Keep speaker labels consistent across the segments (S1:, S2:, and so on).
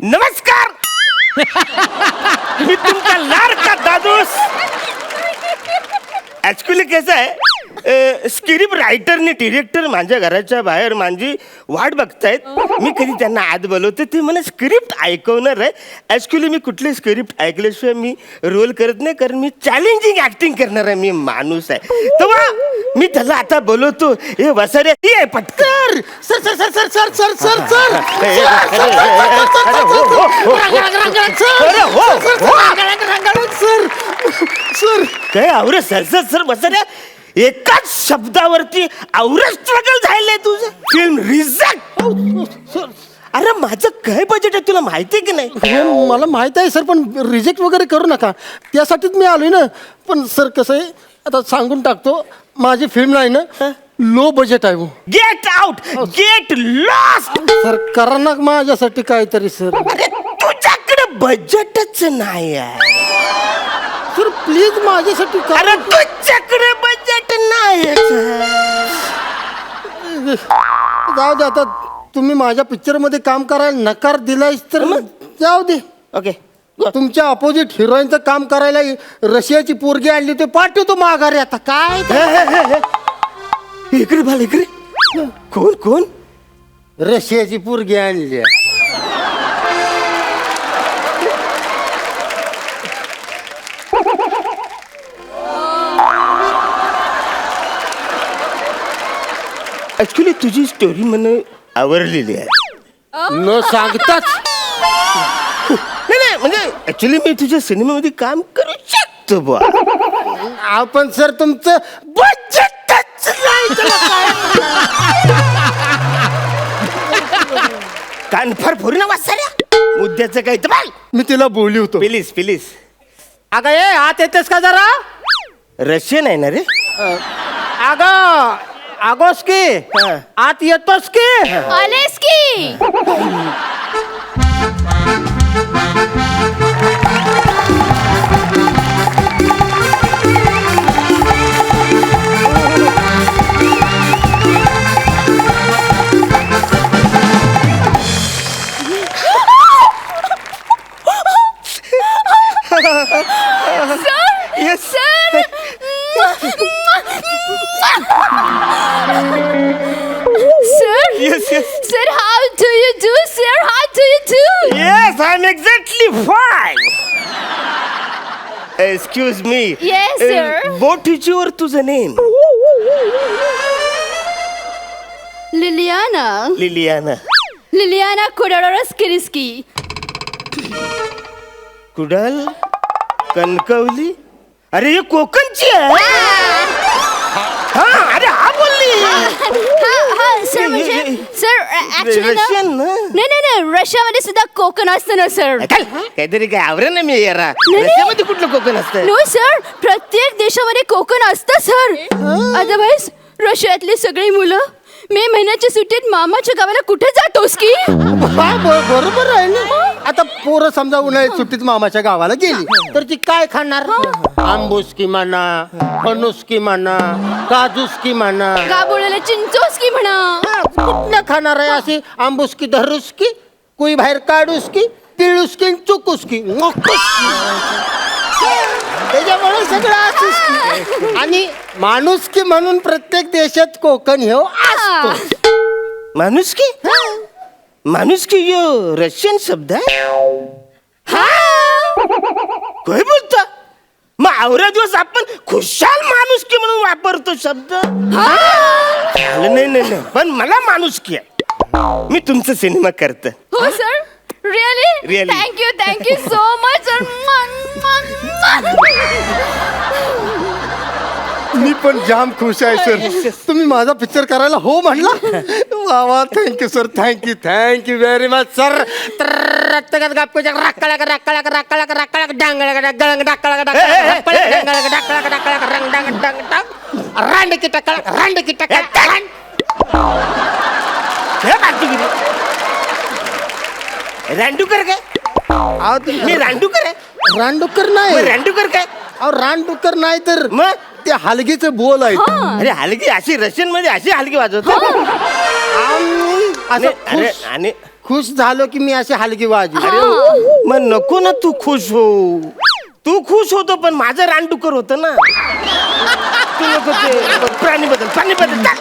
S1: नमस्कार. मी तुमचा लाडका दादूस. ऍक्च्युली कसं आहे, स्क्रिप्ट रायटर आणि डिरेक्टर माझ्या घराच्या बाहेर माझी वाट बघतायत. मी कधी त्यांना आत बोलवतो, ते मला स्क्रिप्ट ऐकवणार आहे. ऍक्च्युली मी कुठले स्क्रिप्ट ऐकल्याशिवाय मी रोल करत नाही, कारण मी चॅलेंजिंग ऍक्टिंग करणार आहे. मी माणूस आहे. तेव्हा मी त्याला आता बोलवतो. हे वसारे ये पटकर.
S2: Sir sir sir sir sir sir sir sir
S1: sir काय आवरे सर सर सर वसारे, एकाच शब्दावरती आवरे स्ट्रगल झालंय तुझं. Film reject. अरे माझं काय बजेट आहे तुला माहिती की नाही?
S2: मला माहित आहे सर, पण रिजेक्ट वगैरे करू नका, त्यासाठीच मी आलोय ना. पण सर कसं आहे, आता सांगून टाकतो, माझी फिल्म नाही ना, लो बजेट आहे.
S1: Get out, get lost.
S2: Sir करा ना माझ्यासाठी काहीतरी सर.
S1: अरे तुझ्याकडे बजेटच नाही आहे.
S2: सर प्लीज माझ्यासाठी करा.
S1: अरे तुझ्याकडे बजेट नाही.
S2: जाऊ दे, आता तुम्ही माझ्या पिक्चर मध्ये काम करायला नकार दिलायस तर जाऊ दे.
S1: ओके,
S2: तुमच्या अपोजिट हिरोईनचं काम करायला रशियाची पोरगी आणली, ते पाठवतो माघारी. आता काय
S1: इकडे बाल इकडे. कोण कोण?
S2: रशियाची पोरगी आणली.
S1: ऍक्च्युली तुझी स्टोरी मला आवडलेली आहे.
S2: न सांगताच.
S1: नाही नाही, म्हणजे ऍक्च्युली मी तुझ्या सिनेमामध्ये काम करू शकतो बुवा.
S2: आपण सर तुमचं बजेटच नाही.
S1: कानफार फोरी ना वाचाऱ्या. मुद्द्याचं काय तर बाल.
S2: मी तिला बोलली होतो.
S1: Please please.
S2: अगं ये आत येतेस का जरा?
S1: रशियन आहे ना रे?
S2: अगं आगोस की आत येतोस की?
S3: आलेस की.
S1: Yes.
S3: Sir. Sir.
S1: Yes, yes.
S3: Sir, how do you do? Sir, how do you do?
S1: Yes, I'm exactly fine. Excuse me.
S3: Yes, sir.
S1: What is your तुझं name?
S3: Liliana.
S1: Liliana.
S3: Liliana Kodorowski.
S1: Kudal Kankavli. अरे ये कोकणची आहे. हा अरे हा बोलली.
S3: हा सर, म्हणजे सर ऍक्च्युली ना,
S1: रशियन ना?
S3: नाही नाही नाही, रशियामध्ये सुद्धा कोकण असतं ना सर.
S1: काहीतरी काय आवरे ना मी यारा. रशियामध्ये कुठलं कोकण असतं?
S3: नो सर, प्रत्येक देशामध्ये कोकण असतं सर. अदरवाईज रशियातली सगळी मुलं मे महिन्याच्या सुट्टीत मामाच्या गावाला कुठे जातोस की?
S2: बरोबर आहे ना. आता पोरं समजा उन्हाळ्यात सुट्टीत मामाच्या गावाला गेली तर ती काय खाणार? आंबुसकी म्हणा, फणुसकी म्हणा, काजूसकी म्हणा,
S3: गाबोळ्याला चिंचोस की म्हणा.
S2: कुठलं खाणार आहे? अशी आंबुसकी धरुसकी, कुई बाहेर काढूसकी, पिळुसकी, चुकूसकी, त्याच्यामुळे सगळं असुसकी. आणि माणुसकी म्हणून प्रत्येक देशात कोकण हे असतो.
S1: माणुसकी. माणुसकी यो रशियन शब्द आहे. काय बोलता? मग आवरा दिवस आपण खुशाल माणुसकी म्हणून वापरतो शब्द. नाही नाही नाही, पण मला माणुसकी आहे. मी तुमचा सिनेमा करतो.
S3: हो sir. Really?
S1: Really?
S3: Thank you so much sir.
S2: मी पण जाम खुश आहे सर. तुम्ही माझा पिक्चर करायला हो म्हणला. वा वा, thank you sir. Thank you very much sir.
S1: Randukar काय? मी रांडूकर आहे.
S2: रानडुक्कर
S1: मग
S2: नाही.
S1: रांडूकर काय?
S2: अहो रानडुक्कर नाही तर
S1: मग
S2: ते हलगीचे बोल आहेत.
S1: अरे हलगी अशी रशियन मध्ये अशी हलगी वाजवत.
S2: असं
S1: अरे
S2: खुश
S1: आणि
S2: खुश झालो की मी अशी हलकी बाजी.
S1: मग नको ना तू खुश हो. तू खुश होतो पण माझं रानडुकर होतं ना. तू नको ते प्राणी बदल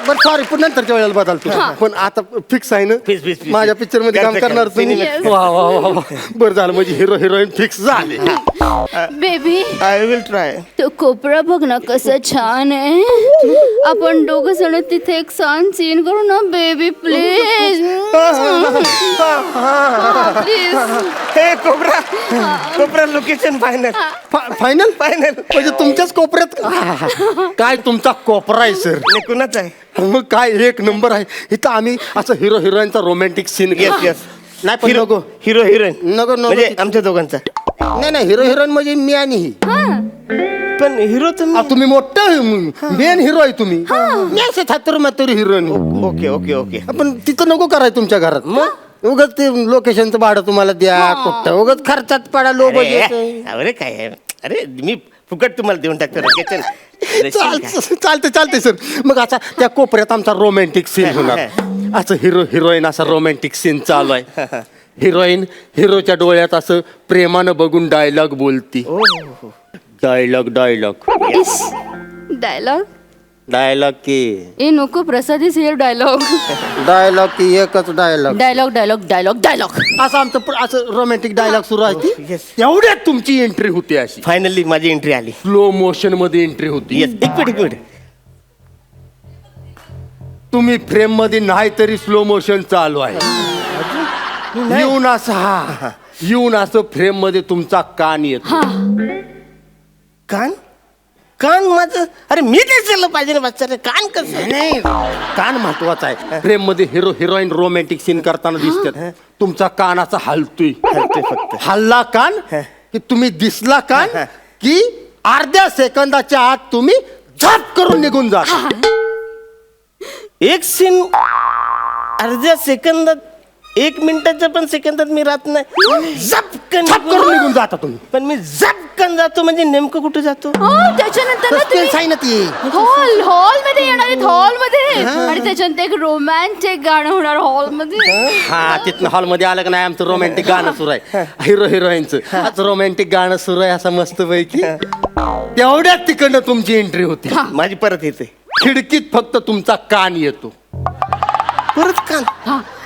S2: बरं सॉरी पण नंतरच्या वेळेला बदलतो. पण आता फिक्स आहे ना
S1: Fix.
S2: माझ्या पिक्चर मध्ये काम
S1: करते,
S2: करणार तुम्ही.
S3: Yes.
S2: वा वा वा वा. बरं झालं म्हणजे हिरो हिरोईन फिक्स झाले.
S3: Baby
S1: I will try.
S3: तो कोपरा बघ ना कसं छान आहे. आपण दोघं जण तिथे एक छान सीन करू ना बेबी प्लीज.
S1: हे cobra location final.
S2: Final
S1: final
S2: म्हणजे तुमच्याच कोपऱ्यात काय तुमचा कोपरा आहे सर.
S1: कुणाच आहे?
S2: मग काय एक नंबर आहे. इथं आम्ही असं हिरो हिरोईनचा रोमॅन्टिक सीन
S1: येस
S2: नाही पण नको
S1: हिरो हिरोईन
S2: नको
S1: म्हणजे आमच्या दोघांचा.
S2: नाही हिरो हिरोईन म्हणजे मी आणि ही.
S1: पण हिरो
S2: तुम्ही मोठं मेन हिरो आहे तुम्ही. मी असे थातुर मातुर हिरोईन.
S1: ओके
S2: पण तिथं नको करायचं तुमच्या घरात. मग उगाच ते लोकेशनचं भाडं तुम्हाला द्या कुठं उगाच खर्चात पडा लो बजेट.
S1: अरे काय आहे? अरे मी फुकट तुम्हाला देऊन टाकतो लोकेशन.
S2: चालते सर. मग आता त्या कोपऱ्यात आमचा रोमॅन्टिक सीन होणार. असं हिरो हिरोईन असा रोमॅन्टिक सीन चालू आहे. हिरोईन हिरोच्या डोळ्यात असं प्रेमानं बघून डायलॉग बोलती. डायलॉग
S3: डायलॉग
S2: की
S3: ए नको प्रसादीच हे डायलॉग
S2: की एकच
S3: डायलॉग
S2: असं आमचं असं रोमॅन्टिक डायलॉग सुरू आहे.
S1: Yes.
S2: एवढ्यात तुमची एंट्री होती अशी
S1: फायनली माझी एंट्री आली.
S2: स्लो मोशन मध्ये एंट्री होती.
S1: येस एक मिनिट
S2: तुम्ही फ्रेम मध्ये नाही तरी स्लो मोशन चालू आहे. येऊन असं फ्रेम मध्ये तुमचा कान येतो.
S1: कान माझं. अरे मी दिसायला पाहिजे ना बच्चा. कान कसं?
S2: नाही कान महत्वाचा आहे. फ्रेम मध्ये हिरो हिरोईन रोमॅन्टिक सीन करताना दिसतात. तुमचा कान असा हलतोय
S1: फक्त
S2: हल्ला कान की तुम्ही दिसला कान की अर्ध्या सेकंदाच्या आत तुम्ही झप करून निघून जा.
S1: एक सीन अर्ध्या सेकंदात 1 मिनिटाच्या पण सेकंदात मी राहत नाही. झपकन
S2: करून निघून जाता तुम्ही.
S1: पण मी झपकन जातो म्हणजे नेमकं कुठे जातो?
S3: त्याच्यानंतर ना तुम्ही
S2: आहे ना ती
S3: हॉल मध्ये येणार आहेत हॉल मध्ये आणि त्याच्यानंतर एक रोमॅन्टिक गाणं होणार हॉल मध्ये.
S2: हा तिथनं हॉलमध्ये आलं का नाही आमचं रोमॅन्टिक गाणं सुरू आहे. हिरो हिरोईनचं आज रोमॅन्टिक गाणं सुरू आहे असं मस्त पैकी. तेवढ्यात तिकडनं तुमची एंट्री होती.
S1: माझी परत येते.
S2: खिडकीत फक्त तुमचा कान येतो.
S1: परत कान.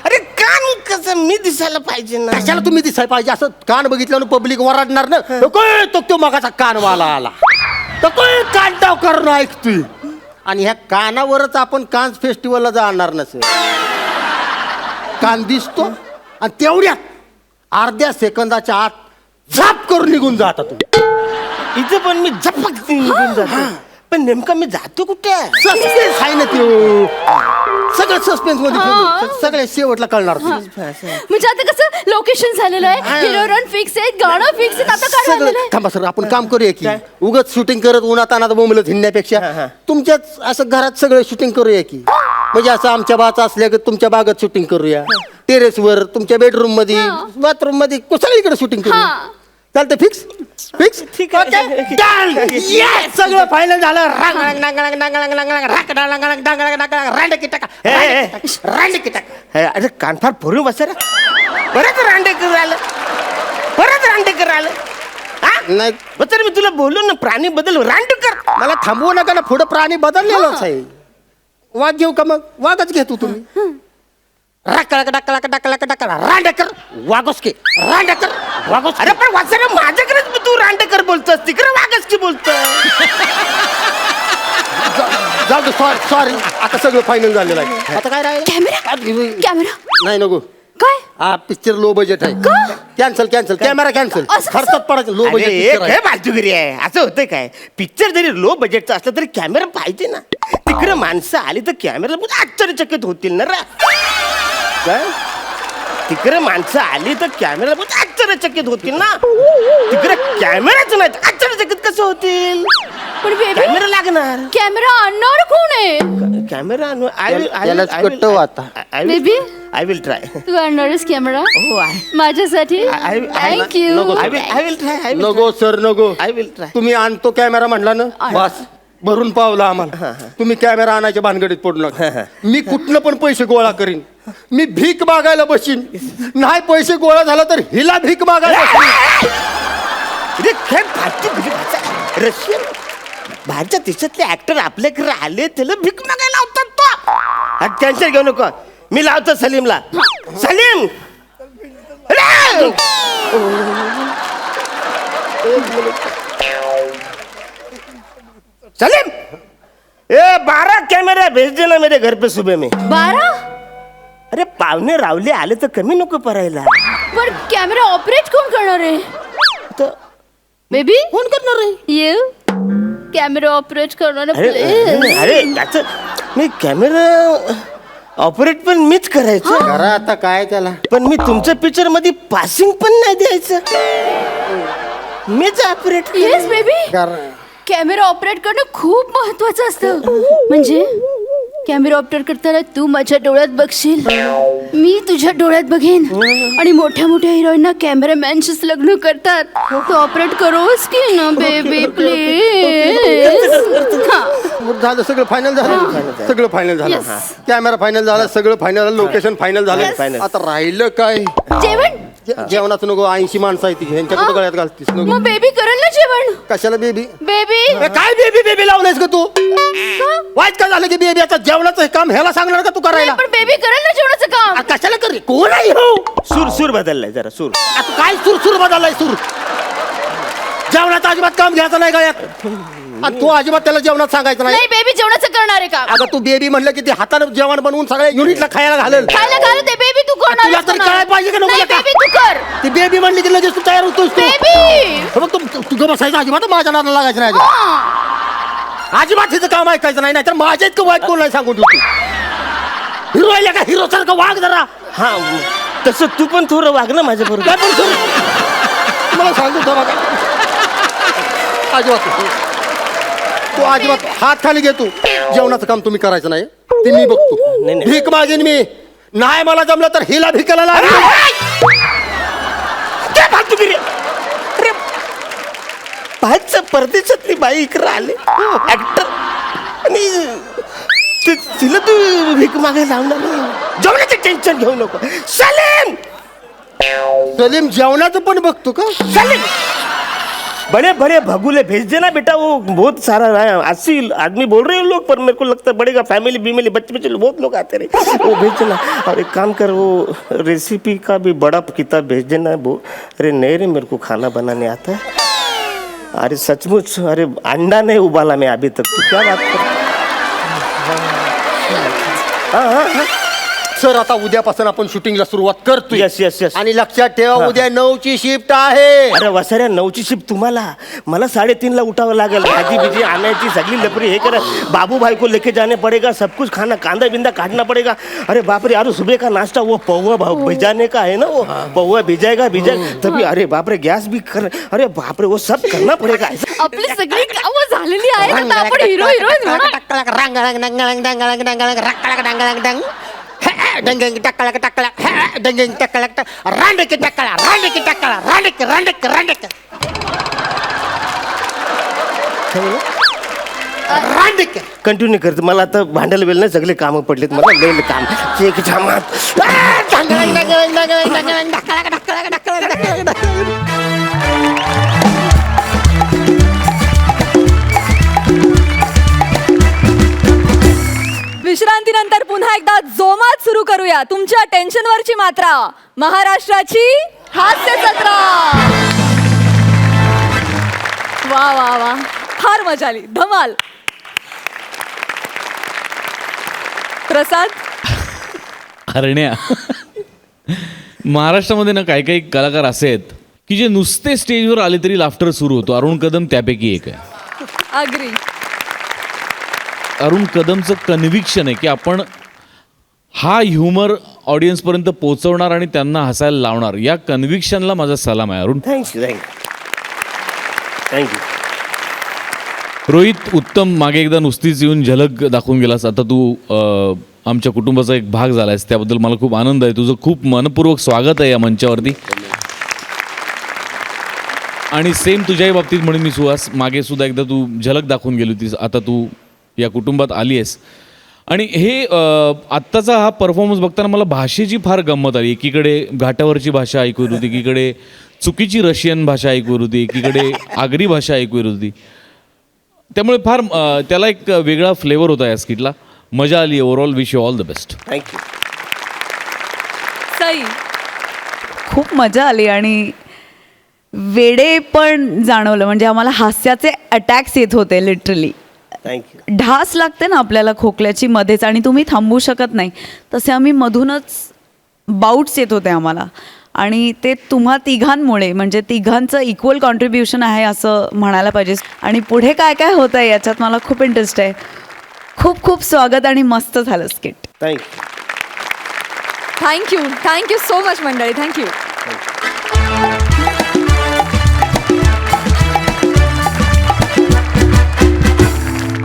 S1: अरे कान कसं? मी दिसायला पाहिजे ना.
S2: कशाला तुम्ही दिसाय पाहिजे? असं कान बघितल्यानं पब्लिक वराडणार ना. तो मगाचा कानवाला आला तो कान टाव करून ऐकतोय. आणि ह्या कानावरच आपण कान्स फेस्टिवलला जाणार नसेल. कान दिसतो आणि तेवढ्यात अर्ध्या सेकंदाच्या आत झाप करून निघून जाता तुम्ही.
S1: इथे पण मी झपक निघून जातो. पण नेमका मी जातो कुठे?
S2: सस्पेन्स आहे ना ते. सगळं सस्पेन्स मध्ये सगळ्या शेवटला कळणार.
S3: म्हणजे आता कसं लोकेशन झालेलं आहे. हिरो फिक्स आहे गाणं फिक्स आहे. आता काय
S2: सगळं
S3: झालेलं आहे?
S2: थांबा सर आपण काम करूया की उगाच शूटिंग करत उन्हात अनात बोंबलत हिंडण्यापेक्षा तुमच्याच असं घरात सगळं शूटिंग करूया की. म्हणजे असं आमच्या बाचा असल्या की तुमच्या बागेत शूटिंग करूया. टेरेसवर तुमच्या बेडरूम मध्ये बाथरूम मध्ये सगळीकडे शूटिंग करूया. चालतं फिक्स फिक्स
S1: ठीक आहे.
S2: सगळं फायनल झालं.
S1: अरे कान फार फोडून बस रे. परत रांडेकर आलं.
S2: नाही
S1: तर मी तुला बोललो ना प्राणी बदल रांडेकर.
S2: मला थांबवू नका ना. पुढं प्राणी बदललेलाच आहे. वाघ घेऊ का? मग वाघच घेतो तुम्ही. रांडेकर वाघोस्के रांडेकर वाघोस्के.
S1: अरे पण वाचा माझ्याकडेच तू रांडेकर बोलतोस. तिकडे वागच की बोलतो.
S2: जाऊ दे सॉरी आता सगळं फायनल झालेलं आहे. आता काय राहील?
S3: कॅमेरा
S2: नाही नको.
S3: काय
S2: हा पिक्चर लो बजेट आहे. Cancel camera cancel.
S3: असं
S2: खर्चात पडायचं. लो
S1: अरे, एक
S2: बजेट
S1: हे बाजूगिरी आहे. असं होतं काय? पिक्चर जरी लो बजेटचा असला तरी कॅमेरा पाहिजे ना. तिकडे माणसं आली तर कॅमेरा आश्चर्यचकित होतील ना रा. काय? तिकडे माणसं आली तर कॅमेरा आश्चर्यचकित होतील ना. तिकडे कॅमेराच नाही आश्चर्यचकित कसं होतील?
S3: पण बेबी
S1: कॅमेरा लागणार.
S3: कॅमेरा आणणार कोण आहे?
S1: कॅमेरा
S2: त्यालाच कट्टव आता.
S3: Baby
S1: I will try.
S3: तू आणणारच कॅमेरा
S1: हो आहे.
S3: माझ्यासाठी थँक्यू.
S2: नको.
S1: I will try.
S2: नको सर नको.
S1: I will try.
S2: तुम्ही आणतो कॅमेरा म्हणला ना बस भरून पावला आम्हाला. तुम्ही कॅमेरा आणायच्या भानगडीत पडू नका. मी कुठनं पण पैसे गोळा करीन. मी भीक मागायला बसीन. नाही पैसे गोळा झाला तर हिला भीक मागायला बसीन.
S1: अरे काय भारतीय म्हणजे भाषा रशियन भारतीय देशातले ऍक्टर आपल्याकडे आले त्याला भीक मागायला लावतात तो. टेन्शन घेऊ नको मी लावतो सलीमला. सलीम अरे! सलीम ए 12 कैमरा भेज देना मेरे घर पे सुबह में.
S3: 12?
S1: अरे पाहुणे रावले आले तर कमी नको परायला.
S3: पण कॅमेरा ऑपरेट कोण करणार आहे?
S1: तर
S3: बेबी कोण करणार आहे? ये कॅमेरा ऑपरेट करणार
S1: अरे
S3: प्लीज.
S1: अरे त्याचं मी कॅमेरा ऑपरेट पण मीच करायचं.
S2: करा आता काय त्याला.
S1: पण मी तुमच्या पिक्चर मध्ये पासिंग पण नाही द्यायचं. मीच ऑपरेट.
S3: Yes baby.
S2: करा.
S3: कॅमेरा ऑपरेट करणं खूप महत्वाचं असतं. म्हणजे कॅमेरा ऑपरेट करताना तू माझ्या डोळ्यात बघशील, मी तुझ्या डोळ्यात बघेन आणि मोठ्या मोठ्या हिरोईनना कॅमेरामॅनशीच लग्न करतात. तू ऑपरेट करोस की ना बेबी प्लीज.
S2: झालं सगळं फायनल झालं. सगळं फायनल झालं.
S3: Yes.
S2: कॅमेरा फायनल झाला. सगळं फायनल झालं. Location final
S1: Yes.
S2: झालं. आता राहिलं काय.
S3: जेवण
S2: जेवणाचं नको. 80 माणसं आहे ती ह्यांच्या कुठं गळ्यात घालतीस नको.
S3: मग बेबी करेल ना जेवण.
S2: कशाला बेबी.
S3: बेबी
S2: काय बेबी बेबी लावलंयस का तू. वाईट काय झालं की बेबी आता जेवणाचं हे काम ह्याला सांगणार का तू करायला.
S3: पण बेबी करेल ना जेवणाचं काम.
S2: आ, कशाला कर रे? कोण आहे हो.
S1: सूर बदललाय जरा सूर.
S2: आता काय सूर बदललाय सूर. जेवणाचं अजिबात काम घ्यायचं नाही गळ्यात. आणि तू अजिबात त्याला जेवणात सांगायचं नाही.
S3: नाही बेबी जेवणाचं करणार आहे का?
S2: आता तू बेबी म्हणलं की ते हातानं जेवण बनवून सगळ्या युनिटला खायला घालेल.
S3: खायला घाल ते बेबी तू करणार.
S2: तुला तरी कळायला पाहिजे का नको
S3: नाही
S2: का?
S3: बेबी तू कर.
S2: ती बेबी म्हणली की लगेच तू तयार होतोस तू.
S3: बेबी
S2: मग तुझं बसायचं अजिबात माझ्या नादाला लागायचं नाही. अजिबात हिचं काम ऐकायचं नाही. नाहीतर माझ्या इतकं वाईट कोण नाही सांगून ठेवतो. हिरो आहे का हिरो सारखं वाघ जरा.
S1: हा तसं तू पण थोडं वाग ना माझ्या बरोबर.
S2: काय पण मला सांगू का बघा. अजिबात तू अजिबात हात खाली घे. तू जेवणाचं काम तुम्ही करायचं नाही. ते मी बघतो.
S1: नाही, नाही.
S2: भीक मागेन मी. नाही मला जमलं तर हिला भिकायला लाग.
S1: काय फालतू गिरी. अरे बाहेरच्या परदेशातली बाई इकडे आले ऍक्टर आणि तिला तू भीक मागायला लावणार नाही. जेवणाचं टेन्शन घेऊ नको. सलीम
S2: सलीम जेवणाचं पण बघतो का.
S1: सलीम बड़े बड़े भगुले भेज देना बेटा. वो बहुत सारा है. 80 आदमी बोल रहे हैं लोग पर मेरे को लगता है बढ़ेगा. फैमिली बीमिली बच्चे बच्चे बहुत लोग आते रहे. वो भेज देना. और एक काम कर वो रेसिपी का भी बड़ा किताब भेज देना. वो अरे नहीं रे मेरे को खाना बनाने आता है. अरे सचमुच अरे अंडा नहीं उबाला मैं अभी तक. तू क्या बात कर. हाँ
S2: सर आता उद्यापासून आपण शूटिंगला सुरुवात करतोय.
S1: Yes yes yes.
S2: आणि लक्षात ठेवा उद्या 9ची शिफ्ट आहे.
S1: अरे वसाऱ्या 9ची शिफ्ट तुम्हाला. मला 3:30ला उठावं लागेल. भाजी बिजी आणायची सगळी लपरी हे करा. बाबू भाई को लेके जाने पड़ेगा. सब कुछ खाना कांदा बिंदा काटना पड़ेगा. अरे बाप रे. अरे सुबह का नाश्ता वो पौवा भिजाने का है ना. वो पौवा भिजाएगा तभी. अरे बाप रे गैस भी कर. अरे बाप रे वो सब करना पड़ेगा.
S3: आपली सगळी कामं झालेली आहेत. आता आपण हिरो हिरोईन
S1: कंटिन्यू करतो. मला आता भांडायला वेळ नाही. सगळे कामं पडलेत मला. लय काम चेक जामात.
S4: विश्रांतीनंतर पुन्हा एकदा जोमात सुरू करूया तुमच्या टेन्शनवरची मात्रा. महाराष्ट्राची हास्य जत्रा. वा वा वा फार मजा आली. धमाल. प्रसाद
S5: हरण्या महाराष्ट्रामध्ये ना काही काही कलाकार असे आहेत की जे नुसते स्टेजवर आले तरी लाफ्टर सुरू होतो. अरुण कदम त्यापैकी एक आहे.
S4: अग्री.
S5: अरुण कदमचं कन्व्हिक्शन आहे की आपण हा ह्युमर ऑडियन्सपर्यंत पोहोचवणार आणि त्यांना हसायला लावणार. या कन्व्हिक्शनला माझा सलाम आहे अरुण.
S1: Thank you thank you.
S5: रोहित उत्तम मागे एकदा नुसतीच येऊन झलक दाखवून गेलास. आता तू आमच्या कुटुंबाचा एक भाग झालायस त्याबद्दल मला खूप आनंद आहे. तुझं खूप मनपूर्वक स्वागत आहे या मंचावरती. आणि सेम तुझ्याही बाबतीत म्हणून मी सुहास, मागे सुद्धा एकदा तू झलक दाखवून गेली होतीस, आता तू या कुटुंबात आली आहेस. आणि हे आत्ताचा हा परफॉर्मन्स बघताना मला भाषेची फार गंमत आली. एकीकडे घाटावरची भाषा ऐकू येत होती, एकीकडे चुकीची रशियन भाषा ऐकू येत होती, एकीकडे आगरी भाषा ऐकू येत होती. त्यामुळे फार त्याला एक वेगळा फ्लेवर होता या स्किटला. मजा आली. Overall wish you all the best.
S1: Thank you.
S4: Sai,
S6: खूप मजा आली आणि वेडे पण जाणवलं. म्हणजे आम्हाला हास्याचे अटॅक्स येत होते लिटरली.
S1: थँक्यू.
S6: ढास लागते ना आपल्याला खोकल्याची मध्येच आणि तुम्ही थांबवू शकत नाही, तसे आम्ही मधूनच बाउट्स येत होते आम्हाला. आणि ते तुम्हा तिघांमुळे, म्हणजे तिघांचं इक्वल कॉन्ट्रीब्युशन आहे असं म्हणायला पाहिजे. आणि पुढे काय काय होतं आहे याच्यात मला खूप इंटरेस्ट आहे. खूप खूप स्वागत आणि मस्त झालं skit.
S1: Thank you.
S4: Thank you, thank you so much मंडळी, थँक्यू.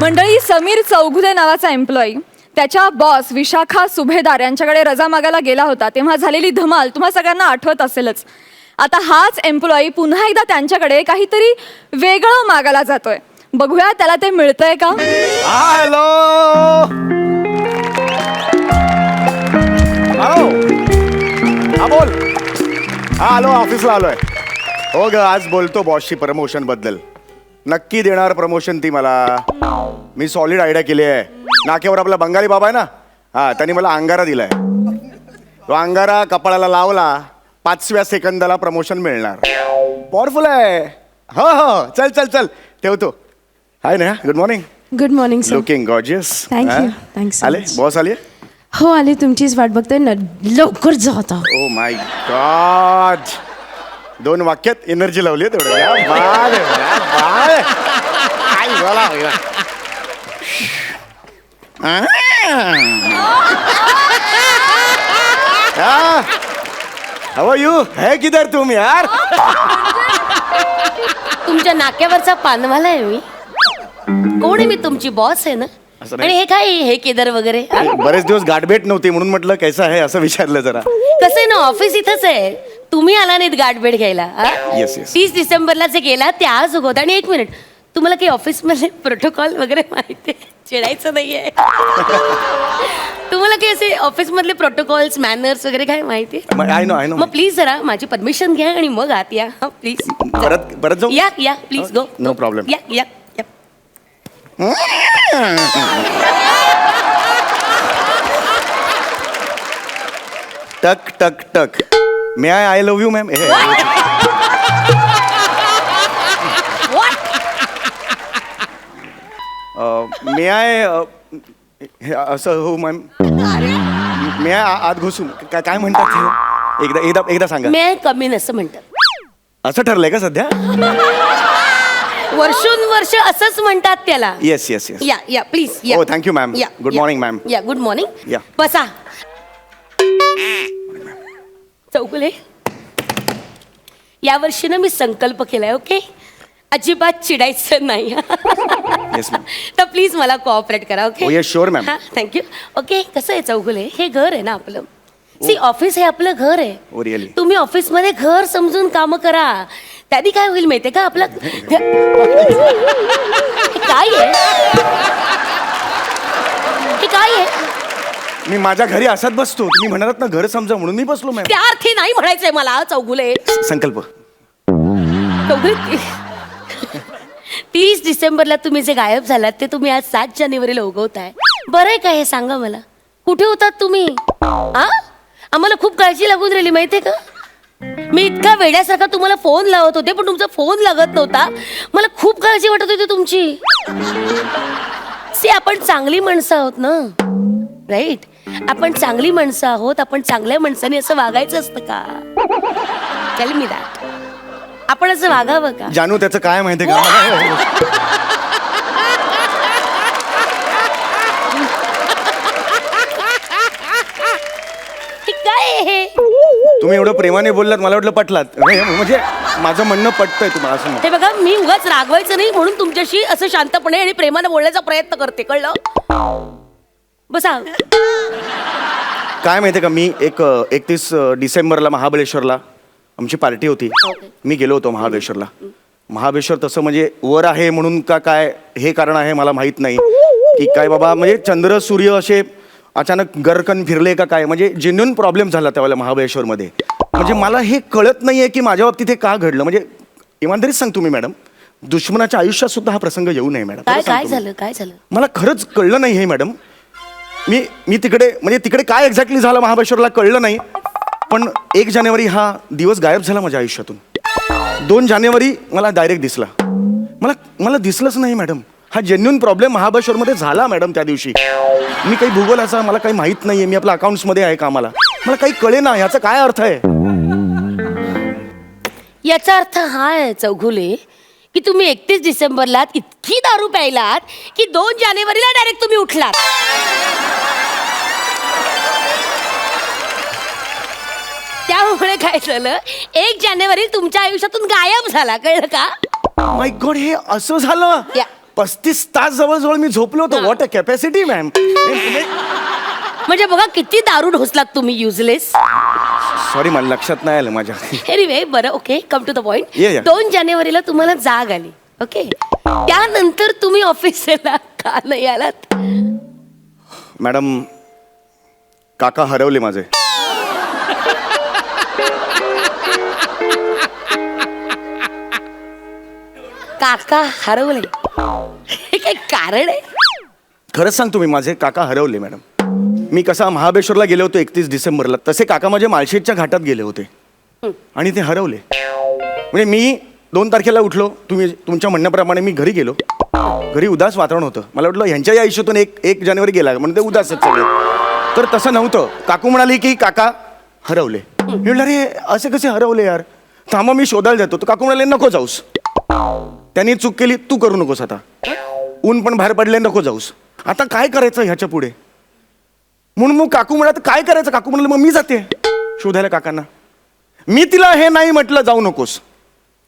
S4: मंडळी, समीर चौगुले नावाचा एम्प्लॉई त्याच्या बॉस विशाखा सुभेदार यांच्याकडे रजा मागायला गेला होता, तेव्हा झालेली धमाल तुम्हा सगळ्यांना आठवत असेलच. आता हाच एम्प्लॉई पुन्हा एकदा त्यांच्याकडे काहीतरी वेगळं मागायला जातोय. बघूया त्याला ते मिळतंय का.
S7: हॅलो हॅलो, हा बोल. हा आलो, ऑफिसला आलोय. हो ग, आज बोलतो बॉसशी प्रमोशन बद्दल. नक्की देणार प्रमोशन ती मला. मी सॉलिड आयडिया केली आहे. नाक्यावर आपला बंगाली बाबा आहे ना, हा, त्यांनी मला अंगारा दिलाय. तो अंगारा कपाळाला लावला, 5व्या सेकंदाला प्रमोशन मिळणार. पॉवरफुल आहे. हो हो, चल चल चल, ठेवतो. हाय ना, good morning.
S8: Good morning sir.
S7: Looking gorgeous.
S8: Thank you. Thanks so
S7: आले
S8: much.
S7: बॉस आले.
S8: हो आले, तुमचीच वाट बघतोय ना, लवकर जा आता.
S7: ओ माय गॉड, 2 वाक्यात एनर्जी लावली आहे तेवढं. या बाळ, या बाळ. आई बोला, बोला. हाउ आर यू? है किधर तुम यार?
S9: तुमच्या नाक्यावरचा पानवाला आहे मी. कोण आहे? मी तुमची बॉस आहे ना.
S7: असं नाही.
S9: आणि हे काय, हे केदार वगैरे हा?
S7: बरेच दिवस गाठभेट नव्हती म्हणून म्हटलं कैसा आहे असं विचारलं जरा.
S9: कसं आहे ना, ऑफिस इथंच आहे. तुम्ही आला नाहीत गाठभेट घ्यायला.
S7: Yes, yes.
S9: 30 डिसेंबरला जे गेला ते आज उगवत. आणि 1 मिनिट, तुम्हाला काही ऑफिसमध्ये प्रोटोकॉल वगैरे माहिती आहे? चिडायचं नाहीये. तुम्हाला काही असे ऑफिसमधले प्रोटोकॉल्स, मॅनर्स वगैरे काय माहिती आहे?
S7: आय नो
S9: मग प्लीज जरा माझी परमिशन घ्या आणि मग आत या. प्लीज
S7: परत जाऊ.
S9: या या, प्लीज गो.
S7: No problem.
S9: या या या.
S7: टक टक टक. May I love you ma'am. May I असं हो मॅम. मे आय आत घुसून काय म्हणतात हे? एकदा एकदा एकदा सांगा.
S9: मी कमी नसं म्हणतात.
S7: असं ठरलंय का सध्या?
S9: वर्षोनवर्ष असंच म्हणतात त्याला.
S7: Yes yes yes.
S9: या या प्लीज या.
S7: Oh, thank you, ma'am.
S9: या,
S7: Good
S9: या.
S7: morning, ma'am.
S9: या, गुड मॉर्निंग.
S7: या.
S9: बसा. चौगुले, या वर्षी ना मी संकल्प केलाय, ओके? अजिबात चिडायचं नाही.
S7: Yes ma'am.
S9: तर प्लीज मला कोऑपरेट करा, okay?
S7: Oh, yes, sure, ma'am.
S9: Thank you. Okay, कसं आहे चौगुले, हे घर आहे ना आपलं. सी, ऑफिस हे आपलं घर आहे.
S7: Oh, really?
S9: तुम्ही ऑफिसमध्ये घर समजून काम करा. त्यानी काय होईल माहितीये का, आपलं हे काय आहे? हे काय आहे?
S7: मी माझ्या घरी असत बसतो. तुम्ही म्हणालात ना घर समजा म्हणून मी बसलो मॅम.
S9: त्या अर्थी नाही म्हणायचंय मला चौगुले.
S7: संकल्प.
S9: चौगुले, 30 डिसेंबरला तुम्ही जे गायब झालात ते तुम्ही आज 7 जानेवारीला उगवताय. बरं आहे का हे, सांगा मला. कुठे होतात तुम्ही? हा, आम्हाला खूप काळजी लागून राहिली माहितीये का. मी इतका वेड्यासारखा तुम्हाला फोन लावत होते पण तुमचा फोन लागत नव्हता. मला खूप काळजी वाटत होती तुमची. सी, आपण चांगली माणसं आहोत ना, राईट? आपण चांगली माणसं आहोत. आपण चांगल्या माणसाने असं वागायचं असतं का? Tell me that. आपण असं वागावं का?
S7: जानू, त्याचं काय माहितीये का?
S9: हे काय आहे हे?
S7: तुम्ही एवढं प्रेमाने बोललात, मला वाटलं पटलात. म्हणजे माझं म्हणणं पटतंय तुम्हाला असं.
S9: हे बघा, मी उगाच रागवायचं नाही म्हणून तुमच्याशी असं शांतपणे आणि प्रेमाने बोलण्याचा प्रयत्न करते, कळलं? बसा.
S7: काय माहितीये का, मी 31 डिसेंबरला महाबळेश्वरला आमची पार्टी होती.
S9: Okay.
S7: मी गेलो होतो महाबळेश्वरला. महाबळेश्वर तसं म्हणजे वर आहे म्हणून का काय हे कारण आहे मला माहीत नाही की काय बाबा, म्हणजे चंद्र सूर्य असे अचानक गरकन फिरले का काय, म्हणजे जेन्युन प्रॉब्लेम झाला त्यावेळेला महाबळेश्वरमध्ये. म्हणजे मला हे कळत नाही आहे की माझ्या बाबतीत हे का घडलं. म्हणजे इमानदारीच सांगतो मी मॅडम, दुश्मनाच्या आयुष्यात सुद्धा हा प्रसंग येऊ नये मॅडम.
S9: काय
S7: खरं
S9: काय
S7: सांगतो मी.
S9: झालं काय झालं?
S7: मला खरंच कळलं नाही हे मॅडम. मी तिकडे म्हणजे तिकडे काय एक्झॅक्टली झालं महाबळेश्वरला कळलं नाही. पण 1 जानेवारी हा दिवस गायब झाला माझ्या आयुष्यातून. 2 जानेवारी मला डायरेक्ट दिसला. मला दिसलंच नाही मॅडम. हा जेन्युन प्रॉब्लेम महाबळेश्वरमध्ये झाला मॅडम त्या दिवशी. मी काही भूगोलाचा मला काही माहीत नाही आहे. मी आपल्या अकाउंट्समध्ये आहे कामाला. मला काही कळे ना ह्याचा काय अर्थ आहे.
S9: याचा अर्थ हा आहे चौघुले की तुम्ही 31 डिसेंबरला इतकी दारू प्यायलात की 2 जानेवारीला डायरेक्ट तुम्ही उठलात. त्यामुळे काय झालं, 1 जानेवारी तुमच्या आयुष्यातून गायब झाला, कळलं का?
S7: माय गॉड, हे असं झालं.
S9: या.
S7: 35 तास जवळजवळ मी झोपलो होतो. What a capacity ma'am.
S9: म्हणजे बघा किती दारू ढोसलात तुम्ही, युजलेस.
S7: सॉरी, मला लक्षात नाही आलं माझ्या.
S9: एनिवे, बरं, okay, come to the point.
S7: Yeah, yeah.
S9: 2 जानेवारीला तुम्हाला जाग आली, ओके. त्यानंतर तुम्ही ऑफिसला का नाही आलात?
S7: मॅडम, काका हरवले माझे.
S9: काका हरवले? हे काही कारण आहे?
S7: खरंच सांगतो मी, माझे काका हरवले मॅडम. मी कसा महाबळेश्वरला गेलो होतो 31 डिसेंबरला, तसे काका माझे माळशेजच्या घाटात गेले होते आणि ते हरवले. म्हणजे मी 2 तारखेला उठलो, तुमच्या म्हणण्याप्रमाणे मी घरी गेलो. घरी उदास वातावरण होतं. मला वाटलं ह्यांच्याही आयुष्यातून 1 जानेवारी गेला म्हणून ते उदास आहेत सगळे. तर तसं नव्हतं. काकू म्हणाली की काका हरवले. मी म्हटलं अरे असे कसे हरवले यार, थांबा मी शोधायला जातो. तर काकू म्हणाले नको जाऊस, त्यांनी चूक केली, तू करू नकोस. आता ऊन पण बाहेर पडले, नको जाऊस. आता काय करायचं ह्याच्या पुढे. म्हणून मग काकू म्हणाल काय करायचं. काकू म्हणाले मग मी जाते शोधायला काकांना. मी तिला हे नाही म्हटलं जाऊ नकोस.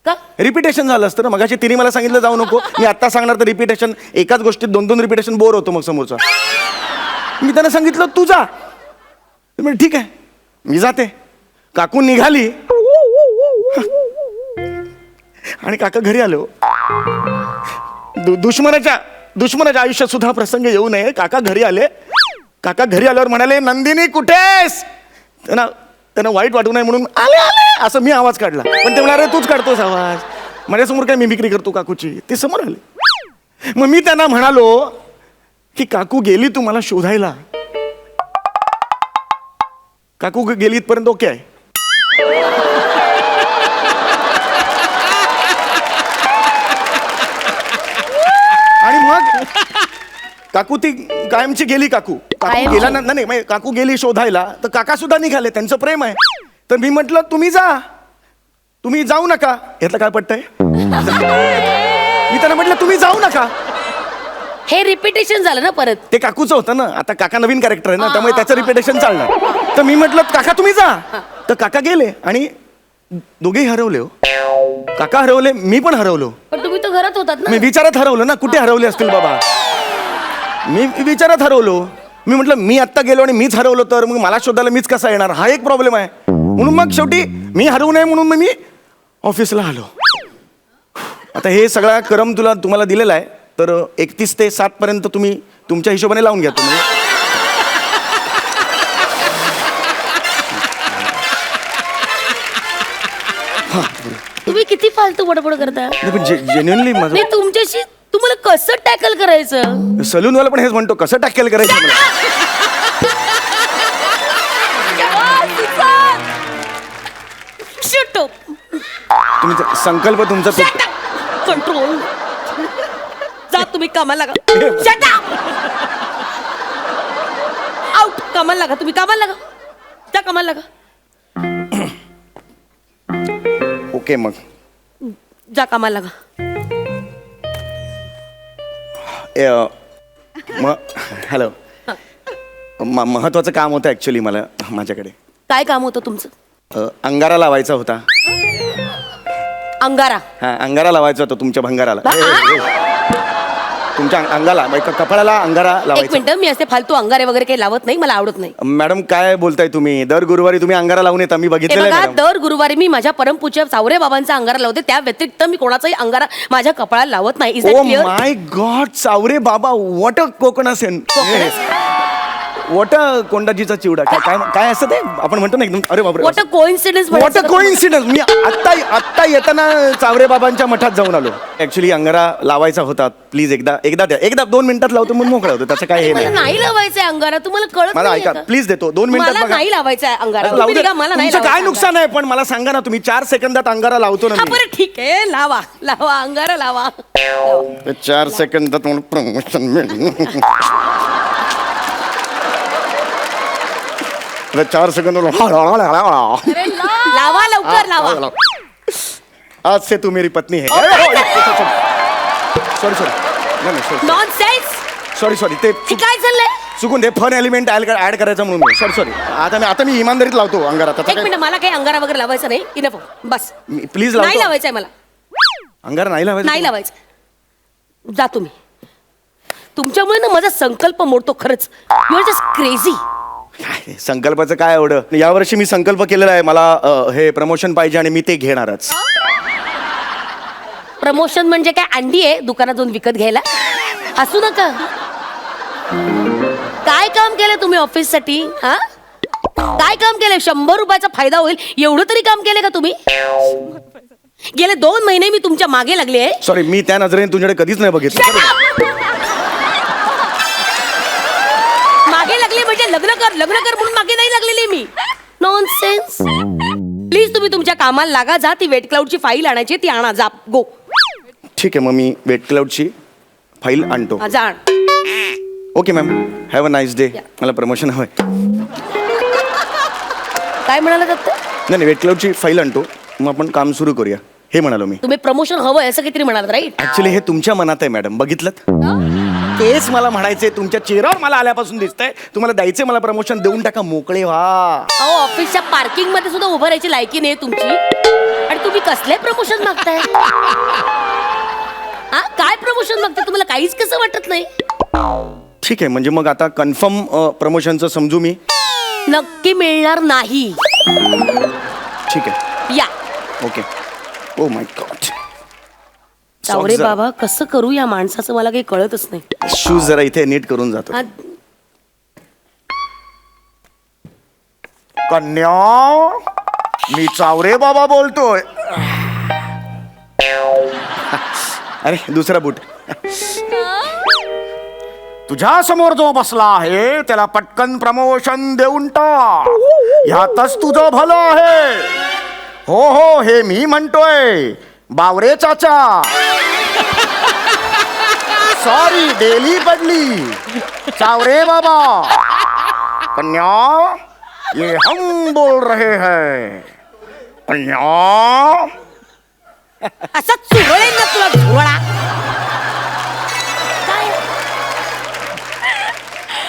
S9: का?
S7: रिपिटेशन झालं असतं ना. मगाशी तिने मला सांगितलं जाऊ नको, मी आत्ता सांगणार तर रिपिटेशन, एकाच गोष्टीत 2-2 रिपिटेशन बोर होतो मग समोरचा. मी त्यांना सांगितलं तू जा. म्हणजे ठीक आहे मी जाते. काकू निघाली आणि काका घरी आलो. दुश्मनाच्या आयुष्यात सुद्धा प्रसंग येऊ नये. काका घरी आले. काका घरी आल्यावर म्हणाले नंदिनी कुठेस. त्यांना वाईट वाटू नये म्हणून आले आले असं मी आवाज काढला. पण ते म्हणाले तूच काढतोस आवाज, माझ्यासमोर काय मिमिक्री करतो काकूची. ते समोर आले. मग मी त्यांना म्हणालो की काकू गेली तुम्हाला शोधायला. काकू गेली इथपर्यंत ओके आहे. आणि मग काकू ती कायमची गेली. काकू गेला ना, नाही काकू गेली शोधायला. तर काका सुद्धा निघाले, त्यांचं प्रेम आहे. तर मी म्हटलं तुम्ही जा, तुम्ही जाऊ नका. यातलं काय पटतंय. मी त्यांना म्हटलं तुम्ही जाऊ नका.
S9: हे रिपिटेशन झालं ना परत.
S7: ते काकूचं होतं ना. आता काका नवीन कॅरेक्टर आहे ना, त्यामुळे त्याचं रिपिटेशन चालणार. तर मी म्हटलं काका तुम्ही जा. तर काका गेले आणि दोघेही हरवले. हो, काका हरवले, मी पण हरवलो.
S9: पण तुम्ही तर घरात होतात ना.
S7: मी विचारात हरवलं ना. कुठे हरवले असतील बाबा. मी विचारात हरवलो. मी म्हटलं मी आत्ता गेलो आणि मीच हरवलो तर मग मला शोधायला मीच कसा येणार, हा एक प्रॉब्लेम आहे. म्हणून मग शेवटी मी हरवू नये म्हणून मग मी ऑफिसला आलो. आता हे सगळा क्रम तुम्हाला दिलेला आहे. तर 31 ते 7 पर्यंत तुम्ही तुमच्या हिशोबाने लावून घ्या.
S9: तुम्ही किती फालतू बडबड करता.
S7: जेन्युअनली माझं
S9: नाही तुमच्याशी तुम्हाला कसं टॅकल करायचं.
S7: सलूनवाला पण हेच म्हणतो कसं टॅकल करायचं मला.
S9: Shut up.
S7: तुम्ही संकल्प तुमचा
S9: Shut up. कंट्रोल. जा तुम्ही कामाला लागा. Shut up. आउट. कामाला लागा, तुम्ही कामाला लागा. जा कामाला लागा.
S7: ओके मग
S9: जा कामाला लागा.
S7: हॅलो, महत्वाचं काम होतं ऍक्च्युली मला माझ्याकडे.
S9: काय काम होतं तुमचं.
S7: अंगारा लावायचा होता.
S9: अंगारा.
S7: हा, अंगारा लावायचा होता तुमच्या भंगाराला. तुमच्या अंगाला कपाळाला अंगारा
S9: एक
S7: लावायचा.
S9: मिनिट, मी असे फालतू अंगारे वगैरे काही लावत नाही, मला आवडत नाही.
S7: मॅडम काय बोलताय तुम्ही? दर गुरुवारी तुम्ही अंगारा लावून येता, मी
S9: हे
S7: बघितलेलं
S9: बघा,
S7: आहे मॅडम.
S9: दर गुरुवारी मी माझ्या परमपूज्य सावरे बाबांचा अंगारा लावते, त्या व्यतिरिक्त मी कोणाचाही अंगारा माझ्या कपाळाला लावत नाही. Is
S7: oh
S9: that clear?
S7: My god, सावरे बाबा, वॉट अ कोकोनट सेन, वॉट अ कोंडाजीचा चिवडा, काय काय काय असतं ते आपण म्हणतो ना एकदम. अरे बापरे,
S9: what a coincidence.
S7: What a coincidence. मी आत्ता येताना चावरे बाबांच्या मठात जाऊन आलो. ऍक्च्युली अंगारा लावायचा होता. प्लीज एकदा 2 मिनिटात लावतो मग मोकळा होतो, त्याचं काय हे
S9: मला
S7: नाही.
S9: नाही लावायचंय अंगारा, तुम्हाला कळत
S7: मला
S9: नाहीये
S7: ऐका
S9: का?
S7: प्लीज, देतो 2 मिनिटात
S9: मला
S7: बघा.
S9: नाही लावायचा आहे अंगारा,
S7: लावू
S9: तुम्ही
S7: दे.
S9: निघा, मला नाही
S7: तुमचं काय
S9: लावायचा
S7: नुकसान आहे पण मला सांगा ना, तुम्ही 4 सेकंदात अंगारा लावतो ना
S9: हा,
S7: मी.
S9: बरं ठीक आहे, लावा लावा अंगारा लावा.
S7: 4 सेकंदात मला प्रमोशन मिळेल. 4 सेकंद
S9: लावा लवकर लावा.
S7: आज से तू मेरी पत्नी है. Sorry
S9: nonsense.
S7: सॉरी ते
S9: हे काय चाललंय?
S7: चुकून ते फन एलिमेंट ऍड करायचं म्हणून मी. सॉरी आता मी इमानदारीत लावतो अंगारा.
S9: एक मिनिट, मला काही अंगारा वगैरे लावायचा नाही. Enough, bus.
S7: प्लीज
S9: नाही
S7: लावतो
S9: लावायचंय मला,
S7: अंगारा. नाही लावायचं.
S9: नाही लावायचं. जा तुम्ही. तुमच्यामुळे ना माझा संकल्प मोडतो खरंच. You are just crazy.
S7: काय संकल्पाचं काय एवढं? यावर्षी मी संकल्प केलेला आहे, मला हे प्रमोशन पाहिजे आणि मी ते घेणारच.
S9: प्रमोशन म्हणजे काय, अंडी आहे दुकानात जाऊन विकत घ्यायला? असू नका. काय काम केलं तुम्ही ऑफिससाठी? हा, काय काम केलंय? 100 रुपयाचा फायदा होईल एवढं तरी काम केलंय का तुम्ही? गेले 2 महिने मी तुमच्या मागे लागले आहे.
S7: सॉरी, मी त्या नजरेने तुझ्याकडे कधीच नाही बघितलं.
S9: मागे लागले म्हणजे लग्न कर म्हणून मागे नाही लागलेली मी. नॉनसेन्स. प्लीज तुम्ही तुमच्या कामाला लागा. जा, ती वेट क्लाउडची फाईल आणायची, ती आणा. जा, गो.
S7: ठीक आहे, मग मी वेट क्लाउडची फाईल आणतो.
S9: जा आण.
S7: Okay ma'am, have a nice day. मला प्रमोशन हवंय.
S9: काय म्हणाला दत्त?
S7: नाही वेट क्लाउडची फाईल आणतो, मग आपण काम सुरू करूया हे म्हणालो मी.
S9: तुम्ही प्रमोशन हवंय असं काहीतरी म्हणाल, राईट?
S7: ऍक्च्युली हे तुमच्या मनात आहे मॅडम, बघितलं? तेच मला म्हणायचंय, तुमच्या चेहऱ्यावर मला आल्यापासून दिसतंय. तुम्हाला द्यायचंय मला प्रमोशन, देऊन टाका, मोकळे व्हा.
S9: अहो, ऑफिसच्या पार्किंग मध्ये सुद्धा उभं राहायची लायकी नाही तुमची, आणि तुम्ही कसले प्रमोशन मागताय? हा, काय प्रमोशन मागताय? तुम्हाला काहीच कसं वाटत नाही?
S7: ठीक आहे, म्हणजे मग आता कन्फर्म प्रमोशनचं समजू मी?
S9: नक्की मिळणार नाही.
S7: ठीक आहे,
S9: या.
S7: ओके. O my god.
S9: सावरे बाबा, कसं करू या माणसाचं मला काही कळतच नाही.
S7: शूज जरा इथे नीट करून जातो.
S9: हा,
S7: कन्या, मी चावरे बाबा बोलतोय. अरे दुसरा बूट. तुझ्या समोर जो बसला आहे त्याला पटकन प्रमोशन देऊन टाक, ह्यातच तुझं भलं आहे. हो, हे मी म्हणतोय, बावरे चाचा. सॉरी, डेली बदली. चावरे बाबा. कन्या, ये हम बोल रहे हैं. कन्या,
S9: असा चुरळेल ना तुला झुरळा. काय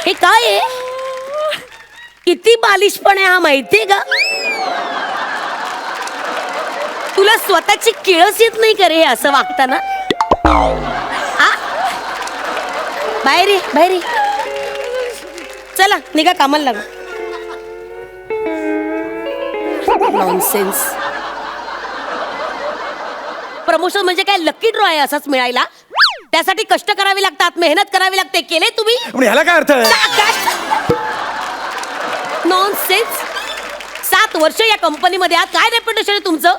S9: हे? काय आहे? किती बालिशपण आहे हा, माहितीये का? तुला स्वतःची किळस येत नाही का रे असं वागताना? आ? बाहेर ये, बाहेर ये. चला निघा, कामाला लागा. नॉनसेन्स. प्रमोशन म्हणजे काय लकी ड्रॉ आहे असाच मिळायला? त्यासाठी कष्ट करावे लागतात, मेहनत करावी लागते. केले तुम्ही?
S7: पण ह्याला काय अर्थ आहे?
S9: नॉनसेन्स. 7 वर्ष या कंपनीमध्ये आहात, काय रेप्युटेशन आहे तुमचं?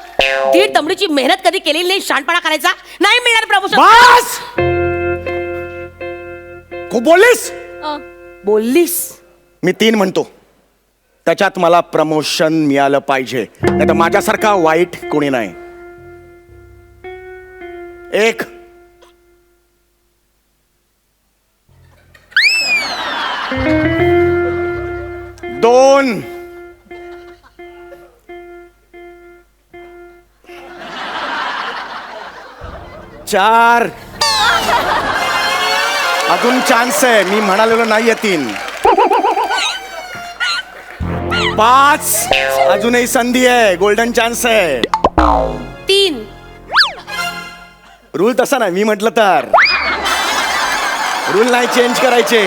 S9: दीड दमडीची मेहनत कधी केलेली नाही, शानपणा करायचा नाही. मिळणार प्रमोशन.
S7: बस. खूप बोललीस.
S9: बोललीस?
S7: मी 3 म्हणतो, त्याच्यात मला प्रमोशन मिळालं पाहिजे, नाही तर माझ्यासारखा वाईट कोणी नाही. 1 2 4 अजून चान्स आहे, मी म्हणालेलो नाहीये 3 5 अजूनही संधी आहे, गोल्डन चान्स आहे.
S9: 3
S7: रूल तसा नाही, मी म्हटलं तर रूल नाही चेंज करायचे.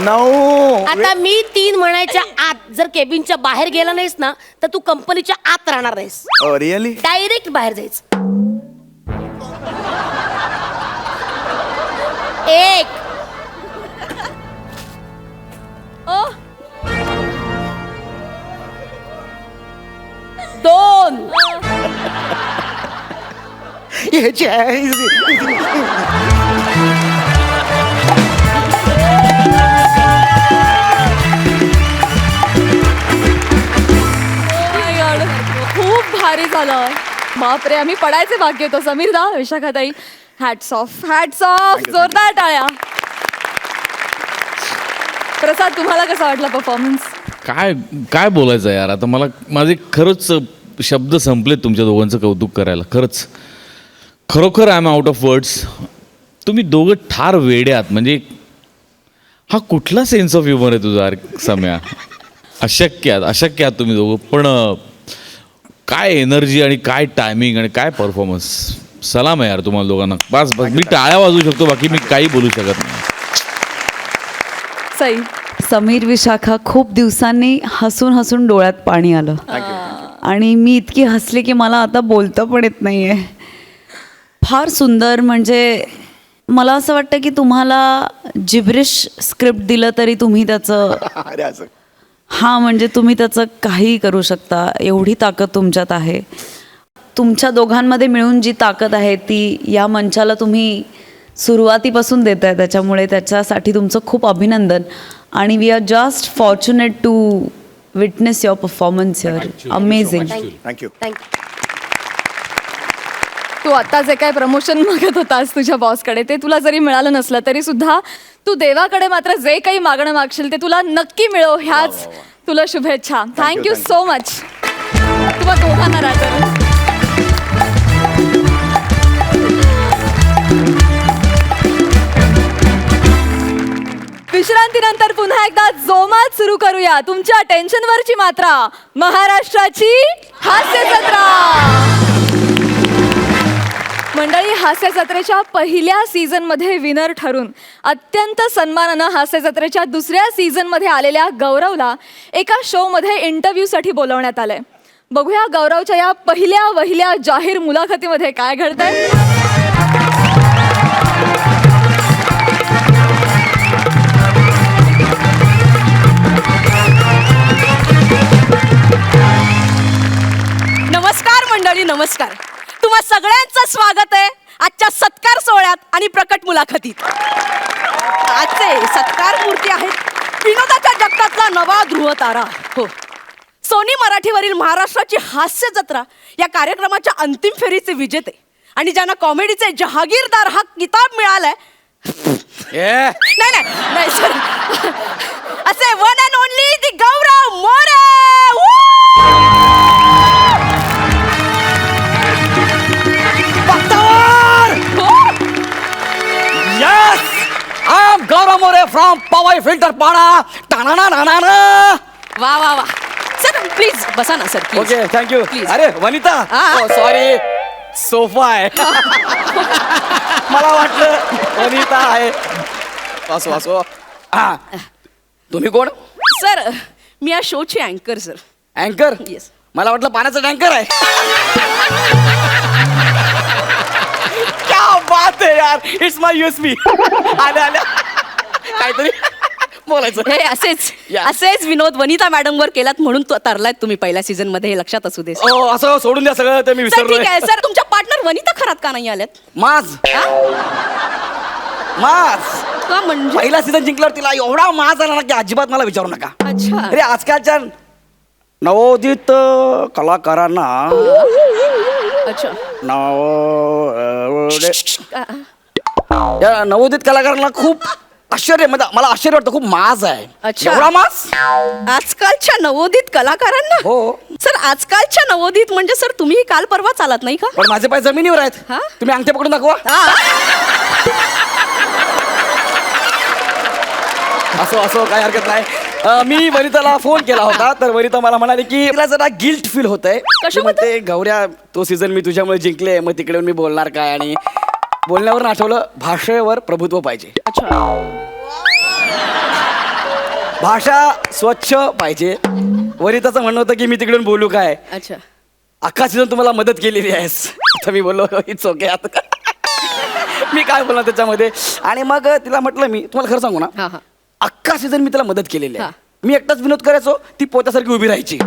S7: 9.
S9: आता मी 3 म्हणायच्या आत जर केबिनच्या बाहेर गेला नाहीस ना तर तू कंपनीच्या आत राहणार नाहीस.
S7: रिअली?
S9: डायरेक्ट बाहेर जायचं. 1 2
S1: ह्याची आहे.
S4: My God. खूप भारी झालं. बापरे, आम्ही पडायचे बाकी होतो. समीर दा, विशाखाताई, हॅट्स ऑफ, हॅट्स ऑफ. जोरदार टाळ्या. प्रसाद, तुम्हाला कसा वाटला परफॉर्मन्स?
S5: काय काय बोलायचं यार, आता मला माझे खरंच शब्द संपलेत तुमच्या दोघांचं कौतुक करायला. खरंच खरोखर I am out of words. तुम्ही दोघं ठार वेडे आहात. म्हणजे हा कुठला सेन्स ऑफ ह्युमर आहे तुझा सम्या? अशक्य आहात तुम्ही दोघं. पण काय एनर्जी आणि काय टायमिंग आणि काय परफॉर्मन्स. सलाम आहे यार तुम्हाला दोघांना. बस मी टाळ्या वाजवू शकतो, बाकी मी काही बोलू शकत नाही.
S4: सई,
S6: समीर विशाखा, खूप दिवसांनी हसून हसून डोळ्यात पाणी आलं आणि मी इतकी हसले की मला आता बोलता पण येत नाही आहे. फार सुंदर. म्हणजे मला असं वाटतं की तुम्हाला जिब्रिश स्क्रिप्ट दिलं तरी तुम्ही त्याचं
S7: अरे असं.
S6: हां, म्हणजे तुम्ही त्याचं काहीही करू शकता. एवढी ताकद तुमच्यात आहे. तुमच्या दोघांमध्ये मिळून जी ताकद आहे ती या मंचाला तुम्ही सुरुवातीपासून देत आहे, त्याच्यामुळे त्याच्यासाठी तुमचं खूप अभिनंदन. आणि we are just fortunate to witness your performance here. Amazing.
S7: Thank you.
S4: तू आता जे काय प्रमोशन मागत होतास तुझ्या बॉसकडे, ते तुला जरी मिळालं नसलं तरी सुद्धा तू देवाकडे मात्र जे काही मागणं मागशील ते तुला नक्की मिळो, ह्याच तुला शुभेच्छा. Thank you so much. तुम्हा दोघांना राहतं. विश्रांतीनंतर पुन्हा एकदा जोमात सुरू करूया तुमच्या टेन्शनवरची मात्रा, महाराष्ट्राची हास्य जत्रा. मंडळी, हास्य जत्रेच्या पहिल्या सीझनमध्ये विनर ठरून अत्यंत सन्मानानं हास्य जत्रेच्या दुसऱ्या सीझनमध्ये आलेल्या गौरवला एका शोमध्ये इंटरव्ह्यूसाठी बोलवण्यात आलंय. बघूया गौरवच्या या पहिल्या वहिल्या जाहीर मुलाखतीमध्ये काय घडतंय.
S10: नमस्कार मंडळी, नमस्कार. तुम्हा सगळ्यांचं स्वागत आहे आजच्या सत्कार सोहळ्यात आणि प्रकट मुलाखतीत. आजचे सत्कार मूर्ती आहेत विनोदाच्या जगतातला नवा ध्रुव तारा. हो, सोनी मराठीवरील महाराष्ट्राची हास्य जत्रा या कार्यक्रमाच्या अंतिम फेरीचे विजेते आणि ज्यांना कॉमेडीचे जहागीरदार हा किताब मिळालाय. नाही सर, असे one and only the Gaurav More.
S11: Yes! I'm Gaurav More from Powai Filter Pada. Ta-na-na-na-na-na.
S10: वा वा वा. सर प्लीज बसा ना sir.
S11: Okay, thank you.
S10: Please.
S11: अरे वनिता,
S10: हा.
S11: सॉरी, सोफा आहे. मला वाटलं वनिता आहे. वासो. हा, तुम्ही कोण?
S10: सर मी या शोची अँकर सर.
S11: अँकर?
S10: Yes.
S11: मला वाटलं पाण्याचा टँकर आहे. क्या बात आहे यार, इट्स माय यूएसपी. आल्या काहीतरी बोलायचं.
S10: हे असेच
S11: Yeah.
S10: असेच विनोद वनिता मॅडम वर केलात म्हणून तरलायत तुम्ही पहिल्या सीझन मध्ये, हे लक्षात असू दे.
S11: ओ, असं सोडून द्या सगळं, ते मी
S10: सर
S11: विसरलोय.
S10: ठीक आहे सर, तुमच्या पार्टनर वनिता खरात का नाही आल्यात?
S11: माज
S10: का म्हणजे?
S11: पहिला सीझन जिंकल्यावर तिला एवढा माज आला ना की अजिबात मला विचारू नका.
S10: अच्छा.
S11: अरे आजकालच्या नवोदित कलाकारांना
S10: अच्छा.
S11: या नवोदित कलाकारांना खूप आश्चर्य, म्हणजे मला आश्चर्य वाटतं, खूप माज आहे.
S10: अच्छा.
S11: एवढा माज
S10: आजकालच्या नवोदित कलाकारांना?
S11: हो.
S10: सर आजकालच्या नवोदित म्हणजे सर तुम्ही काल परवा चालत नाही का?
S11: पण माझे पाय जमिनीवर आहेत.
S10: हा?
S11: तुम्ही अंगठे पकडून दाखवा. असो काय हरकत नाही. मी वनिताला फोन केला होता, तर वनिता मला म्हणाली की तिला जरा गिल्ट फील होत आहे.
S10: कशाबद्दल?
S11: ते गौऱ्या, तो सीझन मी तुझ्यामुळे जिंकले, मग तिकडे मी बोलणार काय. आणि बोलण्यावर आठवलं, भाषेवर प्रभुत्व पाहिजे. भाषा स्वच्छ पाहिजे. वरिताचं म्हणणं होतं की मी तिकडून बोलू काय.
S10: अच्छा.
S11: अख्खा सीझन तुम्हाला मदत केलेली आहेस. आता मी बोललो इट्स ओके. आता मी काय बोलणार त्याच्यामध्ये. आणि मग तिला म्हटलं, मी तुम्हाला खरं सांगू ना,
S10: हा हा.
S11: अख्खा सीझन मी तिला मदत केलेली
S10: हा.
S11: आहे. मी एकटाच विनोद करायचो, ती पोत्यासारखी उभी राहायची.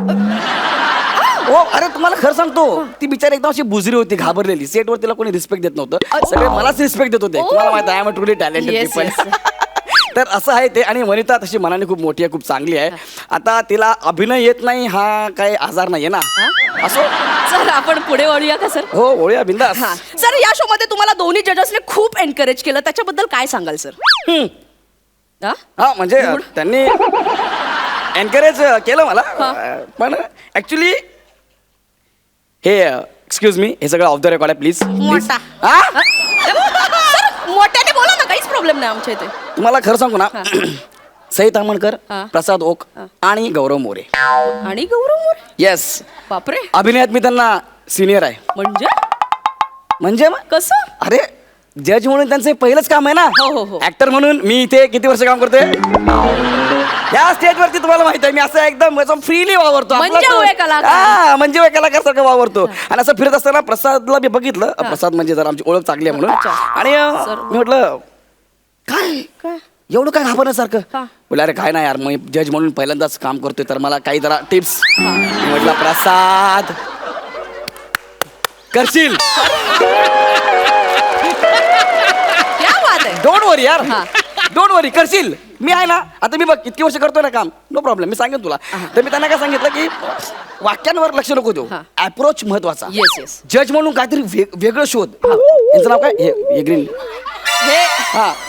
S11: हो, अरे तुम्हाला खरं सांगतो, ती बिचारी एकदम अशी बुजरी होती, घाबरलेली. सेटवर तिला कोणी रिस्पेक्ट देत नव्हतं, सगळे मलाच रिस्पेक्ट देत होते. तुम्हाला माहिती आहे, I am a truly talented
S10: Yes,
S11: people.
S10: yes.
S11: तर असं आहे ते. आणि वनिता तशी मनाने खूप मोठी आहे, खूप चांगली आहे. आता तिला अभिनय येत नाही हा काही आजार नाहीये ना. असो.
S10: सर आपण पुढे वळूया का सर?
S11: हो, ओळूया बिंदास.
S10: हा सर, या शो मध्ये तुम्हाला दोन्ही जजेसने खूप एनकरेज केलं, त्याच्याबद्दल काय सांगाल सर?
S11: हा म्हणजे त्यांनी एनकरेज केलं मला. पण ऍक्च्युली हे एक्सक्यूज मी, हे सगळं ऑफ द रेकॉर्ड आहे प्लीज.
S10: मोठा. सर मोठ्याने बोला ना, काहीच प्रॉब्लेम नाही आमच्या इथे.
S11: तुम्हाला खरं सांगू ना, सई तामणकर,
S10: हा.
S11: प्रसाद ओक आणि गौरव मोरे.
S10: आणि गौरव मोरे?
S11: येस.
S10: बापरे.
S11: अभिनयात मी त्यांना सिनियर आहे. म्हणजे मग
S10: कसं?
S11: अरे जज म्हणून त्यांचं हे पहिलंच काम आहे ना.
S10: हो.
S11: ऍक्टर म्हणून मी इथे किती वर्ष काम करतोय. या स्टेजवरती तुम्हाला माहित आहे, मी असं एकदम फ्रीली वावरतो.
S10: मंजूळ कलाकार.
S11: म्हणजे कलाकार सारखं वावरतो. आणि असं फिरत असताना प्रसादला मी बघितलं. प्रसाद म्हणजे जरा आमची ओळख चांगली आहे म्हणून. आणि मी म्हटलं, काय एवढं काय घाबरण्यासारखं. बोला, अरे काय नाही यार, मग जज म्हणून पहिल्यांदाच काम करतोय, तर मला काही जरा टिप्स. म्हटलं, प्रसाद करशील. डोंट वरी यार, डोंट वरी, करशील. मी आहे ना. आता मी बघ इतकी वर्ष करतोय ना काम, नो प्रॉब्लेम. मी सांगेन तुला. तर मी त्यांना काय सांगितलं की वाक्यांवर लक्ष नको देऊ, अप्रोच महत्वाचा.
S10: येस.
S11: जज म्हणून काहीतरी वेगळं शोध. यांचं नाव काय? हे ग्रीन.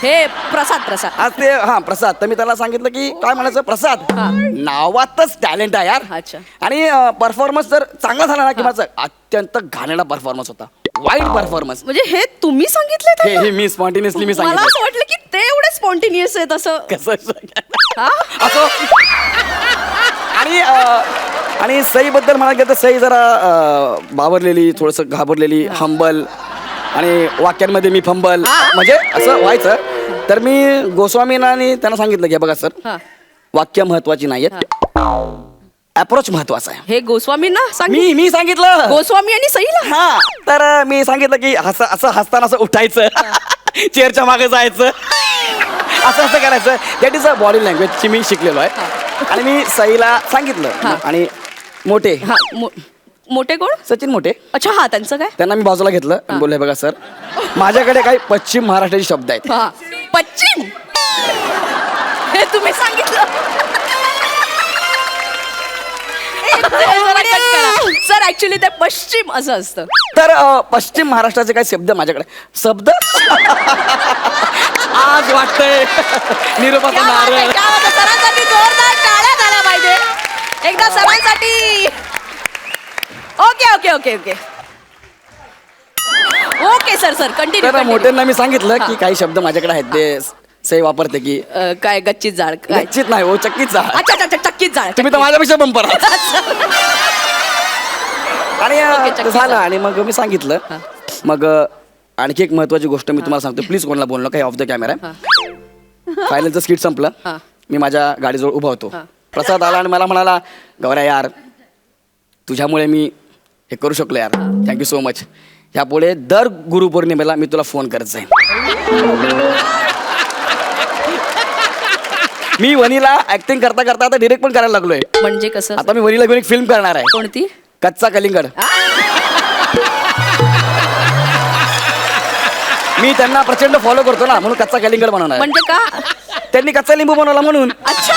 S10: हे प्रसाद.
S11: आज ते प्रसाद. तर मी त्याला सांगितलं की काय म्हणायचं, प्रसाद नावातच टॅलेंट आहे यार.
S10: अच्छा.
S11: आणि परफॉर्मन्स जर चांगला झाला ना, की माझा अत्यंत घाणेरडा परफॉर्मन्स होता, वाईट परफॉर्मन्स.
S10: म्हणजे हे तुम्ही सांगितलं?
S11: हे मी स्पॉन्टेनियसली मी
S10: मला
S11: सांगितलं.
S10: असं वाटलं की ते एवढे स्पॉन्टेनियस आहेत असं.
S11: कसं असो. आणि सई बद्दल म्हणायला गेलं तर सई जरा बावरलेली, थोडस घाबरलेली, हंबल, आणि वाक्यांमध्ये मी फंबल, म्हणजे असं व्हायचं. तर मी गोस्वामींना आणि त्यांना सांगितलं की बघा सर, वाक्य महत्वाची नाहीयेत, अप्रोच महत्वाचा आहे.
S10: हे गोस्वामींना
S11: मी सांगितलं.
S10: गोस्वामी आणि सईला.
S11: हा, तर मी सांगितलं की असं हसताना असं उठायचं, चेअरच्या मागे जायचं, असं करायचं. दॅट इज अ बॉडी लँग्वेजची मी शिकलेलो आहे. आणि मी सईला सांगितलं. आणि मोठे
S10: मोठे कोण?
S11: सचिन मोठे.
S10: अच्छा. हा, त्यांचं काय?
S11: त्यांना मी बाजूला घेतलं आणि बोलले, बघा सर, माझ्याकडे काही पश्चिम महाराष्ट्राचे शब्द आहेत.
S10: पश्चिम. हे तुम्ही सांगितलं. सर ऍक्च्युली ते पश्चिम असं असतं.
S11: तर पश्चिम महाराष्ट्राचे काही शब्द माझ्याकडे. शब्द आज वाटतंय निरोपाचा नारळ.
S10: सरांसाठी जोरदार टाळ्या झाल्या पाहिजे एकदा सरांसाठी. Okay sir continue.
S11: तर मोठ्यांना मी सांगितलं की काही शब्द माझ्याकडे आहेत, ते सई वापरते की
S10: काय गच्चीत जाळ.
S11: गच्चीत नाही हो, चक्कीत जाळ.
S10: अच्छा, चक्कीत जाळ.
S11: तुम्ही तर माझ्यापेक्षा बंपर आहात. आणि झालं. आणि मग मी सांगितलं. मग आणखी एक महत्वाची गोष्ट मी तुम्हाला सांगतो, प्लीज कोणाला बोललो काही ऑफ द कॅमेरा. फायनलचं स्किट संपलं, मी माझ्या गाडीजवळ उभा होतो. प्रसाद आला आणि मला म्हणाला, गौऱ्या यार, तुझ्यामुळे मी हे करू शकलो यार, थँक्यू सो मच. ह्यापुढे दर गुरुपौर्णिमेला मी तुला फोन करत जाईन. मी वनीला ऍक्टिंग करता करता आता डिरेक्ट पण करायला लागलोय.
S10: म्हणजे कसं?
S11: आता मी वनीला घेऊन एक फिल्म करणार आहे.
S10: कोणती?
S11: कच्चा कलिंगड. मी त्यांना प्रचंड फॉलो करतो ना, म्हणून कच्चा कलिंगड बनवणार.
S10: म्हणजे का?
S11: त्यांनी कच्चा लिंबू बनवला म्हणून.
S10: अच्छा.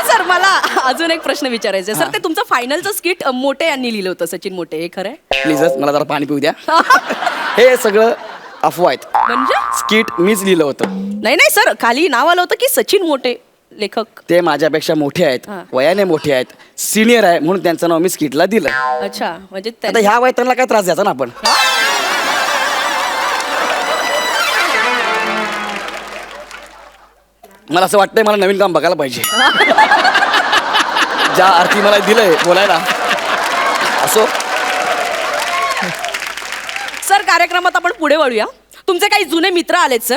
S10: सर मला अजून एक प्रश्न विचारायचा आहे. सर, ते तुमचं फायनलचं स्किट मोठे यांनी लिहिलं होतं, सचिन मोठे, हे खरं आहे?
S11: प्लीजच मला जरा पाणी पिऊ द्या. हे सगळं अफवा आहेत.
S10: म्हणजे
S11: स्किट मीच लिहिलं होतं.
S10: नाही सर, खाली नाव आलं होतं की सचिन मोठे लेखक.
S11: ते माझ्यापेक्षा मोठे आहेत, वयाने मोठे आहेत, सिनियर आहे, म्हणून त्यांचं नाव मी स्किटला दिलं.
S10: अच्छा. म्हणजे
S11: आता ह्या वयात त्यांना काय त्रास द्यायचा ना आपण. मला असं वाटतंय मला नवीन काम बघायला पाहिजे. ज्या अर्थी मला दिलंय बोलायला. असो
S10: सर, कार्यक्रमात आपण पुढे वळूया. तुमचे काही जुने मित्र आलेत सर,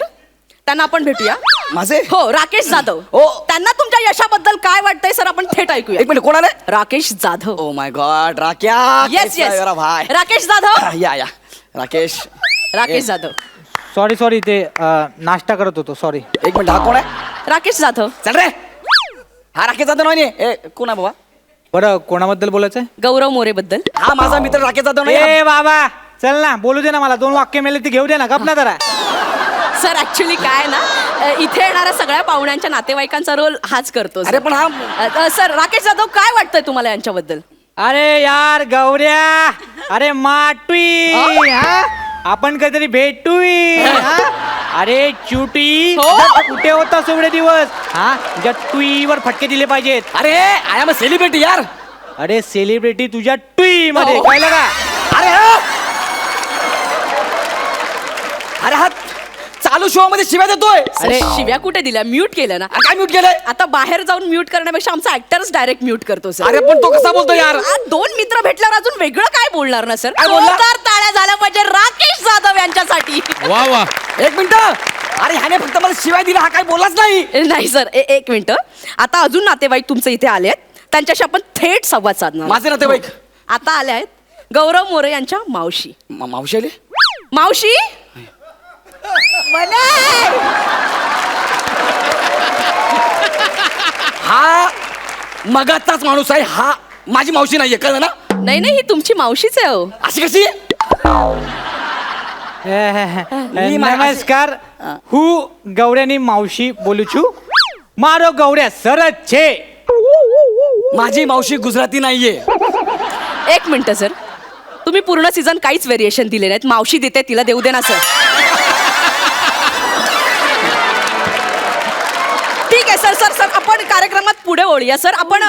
S10: त्यांना आपण भेटूया.
S11: माझे
S10: हो, राकेश जाधव.
S11: हो.
S10: त्यांना तुमच्या यशाबद्दल काय वाटतंय सर, आपण थेट ऐकूया.
S11: एक मिनिट, कोण आले?
S10: Rakesh Jadhav.
S11: Oh my god, राक्या.
S10: येस
S11: कैसा है
S10: येस,
S11: मेरा भाई?
S10: राकेश जाधव.
S11: या राकेश.
S10: राकेश जाधव.
S12: सॉरी ते नाश्ता करत होतो, सॉरी.
S11: एक मिनिट, हा कोण आहे?
S10: राकेश जाधव.
S11: चल रे. हा राकेश जाधव नाही. ए कोण आहे बाबा?
S12: बरं, कोणाबद्दल बोलायचंय?
S10: गौरव मोरे बद्दल.
S11: हा माझा मित्र राकेश जाधव नाही.
S12: ए बाबा, चल ना, बोलू दे ना मला. 2 वाक्य मेले ती घेऊ दे ना, गप ना जरा.
S10: सर ऍक्च्युली काय ना, इथे येणाऱ्या सगळ्या पाहुण्यांच्या नातेवाईकांचा रोल हाच करतो.
S11: अरे पण हा
S10: सर, राकेश जाधव काय वाटतंय तुम्हाला यांच्याबद्दल?
S12: अरे यार गौऱ्या, अरे माटवी, हा? आपण काहीतरी भेटूई, हा? अरे चुटी, कुठे होता एवढे दिवस? हा, तुझ्या ट्वीवर फटके दिले पाहिजेत.
S11: अरे आय एम अ सेलिब्रिटी यार.
S12: अरे सेलिब्रिटी तुझ्या ट्वी मध्ये, कळलं का?
S11: अरे अरे हा चालू शो मध्ये शिव्या देतोय.
S10: अरे शिव्या कुठे दिल्या? म्यूट केलं ना.
S11: काय म्यूट केलंय?
S10: आता बाहेर जाऊन म्यूट करण्यापेक्षा आमचा ऍक्टरच डायरेक्ट म्यूट करतो सर.
S11: अरे पण तो कसा बोलतो यार?
S10: 2 मित्र भेटल्यावर अजून वेगळं काय बोलणार ना सर?
S11: काय बोलला?
S10: जोरदार टाळ्या झाल्या पाहिजे राकेश जाधव यांच्यासाठी.
S5: वा वा.
S11: एक मिनिट, अरे ह्याने फक्त मला शिवाय दिला, हा काय बोललाच नाही.
S10: नाही सर, एक मिनिट. आता अजून नातेवाईक तुमचे इथे आले आहेत, त्यांच्याशी आपण थेट संवाद साधणार.
S11: माझे नातेवाईक
S10: आता आले आहेत गौरव मोरे यांच्या मावशी.
S11: मावशी आली?
S10: मावशी
S11: हा मगाचाच माणूस आहे, हा माझी मावशी नाहीये, कळलं ना?
S10: नाही ही तुमची मावशीच आहे. हो,
S11: अशी कशी?
S12: नमस्कार, हु गौऱ्यानी मावशी बोलू छू. मारो गौऱ्या सरच छे.
S11: माझी मावशी गुजराती नाहीये.
S10: 1 मिनिट सर, तुम्ही पूर्ण सीझन काहीच व्हेरिएशन दिले नाहीत. मावशी देते, तिला देऊ दे ना सर. ठीक आहे सर, आपण कार्यक्रमात पुढे वळूया सर. आपण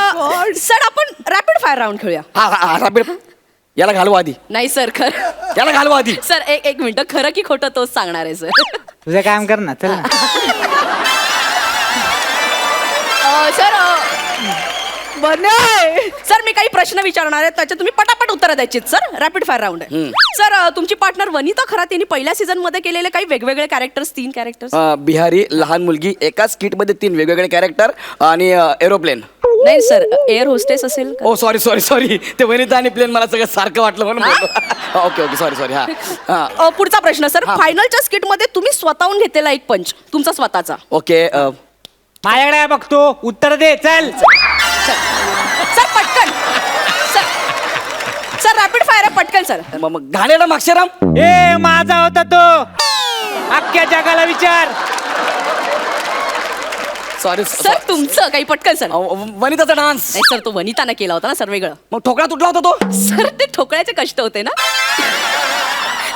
S10: रॅपिड फायर राऊंड खेळूया.
S11: हा rapid. याला घालवा आधी.
S10: नाही सर, खरं.
S11: याला घालवा आधी.
S10: सर एक मिनिट, खरं की खोटं तोच सांगणार आहे सर.
S12: तुझं काम कर ना, चल ना.
S10: सर मी काही प्रश्न विचारणार आहे, त्याचे तुम्ही पटापट उत्तरं द्यायची सर. रॅपिड फायर राऊंड आहे. सर तुमची पार्टनर वनिता खरात यांनी पहिल्या सीझन मध्ये केलेले काही वेगवेगळे कॅरेक्टर्स, 3 कॅरेक्टर्स.
S11: बिहारी, लहान मुलगी, एकाच किट मध्ये 3 वेगवेगळे कॅरेक्टर आणि एरोप्लेन.
S10: नाही सर, एअर होस्टेस असेल.
S11: ओ सॉरी ते वनिता आणि प्लेन मला सगळं सारखं वाटलं म्हणून बोललो. Okay sorry. हा
S10: पुढचा प्रश्न सर, फायनलच्या स्किट मध्ये तुम्ही स्वतःहून घेतलेला एक पंच तुमचा स्वतःचा.
S11: ओके.
S12: माझ्याकडे बघतो, उत्तर दे, चल.
S10: सर पटकन सर रॅपिड फायर आहे, पटकन सर.
S11: मग घाणेरडा माक्षराम.
S12: ए माझा होता तो, अख्ख्या जगाला विचार.
S11: सॉरी
S10: सर तुमचं काही पटकन सर.
S11: वनिताचा डान्स.
S10: नाही सर, तो वनिताने केला होता ना सर, वेगळं.
S11: मग ठोकळा तुटला होता तो.
S10: सर ते ठोकळ्याचे कष्ट होते ना.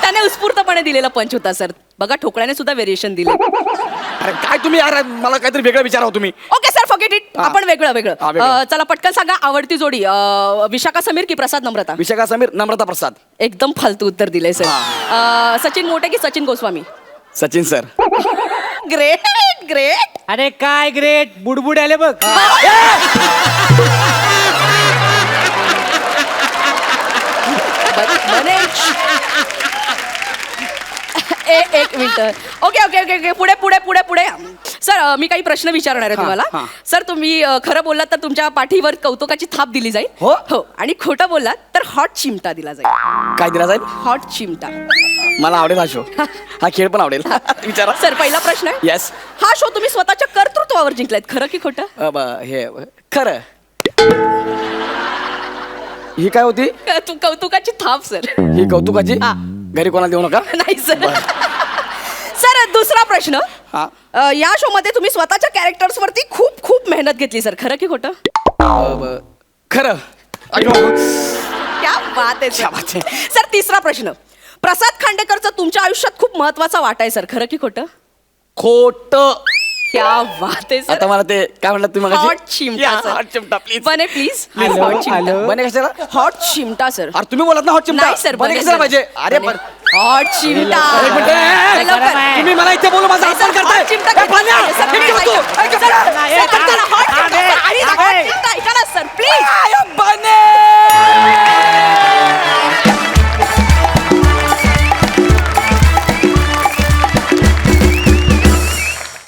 S10: त्याने उत्स्फूर्तपणे दिलेला पंच होता सर. बघा, ठोकळ्याने सुद्धा व्हेरिएशन दिले.
S11: अरे काय तुम्ही यार, मला काहीतरी वेगळं विचारा तुम्ही.
S10: Okay sir, forget it. आपण वेगळं.
S11: वेगळं.
S10: चला पटकन सांगा, आवडती जोडी विशाखा समीर की प्रसाद नम्रता?
S11: विशाखा समीर, नम्रता प्रसाद.
S10: एकदम फालतू उत्तर दिले सर. सचिन मोठे की सचिन गोस्वामी?
S11: सचिन सर.
S10: ग्रेट.
S12: अरे काय ग्रेट, बुडबुड आले बघ.
S10: एक मिनिट. ओके पुढे सर मी काही प्रश्न विचारणार आहे तुम्हाला. सर तुम्ही खरं बोललात तर तुमच्या पाठीवर कौतुकाची थाप दिली जाईल. हो, आणि खोटं बोललात तर हॉट चिमटा दिला जाईल.
S11: काय दिला जाईल?
S10: हॉट चिमटा.
S11: मला आवडेल हा शो, हा खेळ पण आवडेल. विचारा
S10: सर. पहिला प्रश्न आहे,
S11: येस,
S10: हा शो तुम्ही स्वतःच्या कर्तृत्वावर जिंकलायत, खरं की खोटं?
S11: हे खरं. ही काय होती?
S10: कौतुकाची थाप सर.
S11: ही कौतुकाची. घरी कोणाला देऊ नका.
S10: नाही सर. सर दुसरा प्रश्न, या शो मध्ये तुम्ही स्वतःच्या कॅरेक्टर्स वरती खूप मेहनत घेतली सर, खरं की खोटं?
S11: खरं.
S10: क्या बात आहे सर. तिसरा प्रश्न, प्रसाद खांडेकरचा तुमच्या आयुष्यात खूप महत्वाचा वाटा आहे सर, खरं की खोटं?
S11: खोट.
S10: क्या बात आहे सर.
S11: आता मला ते काय म्हणलं तुम्ही?
S10: हॉट चिमटा.
S11: हॉट चिमटा प्लीज.
S10: बने प्लीज.
S11: बने कशाला?
S10: हॉट चिमटा सर.
S11: अरे तुम्ही बोलत ना हॉट चिमटा.
S10: नाही सर,
S11: बने कशाला पाहिजे? अरे पण
S10: हॉट चिमटा.
S11: तुम्ही मला इथे बोलू, माझा अपमान करताय.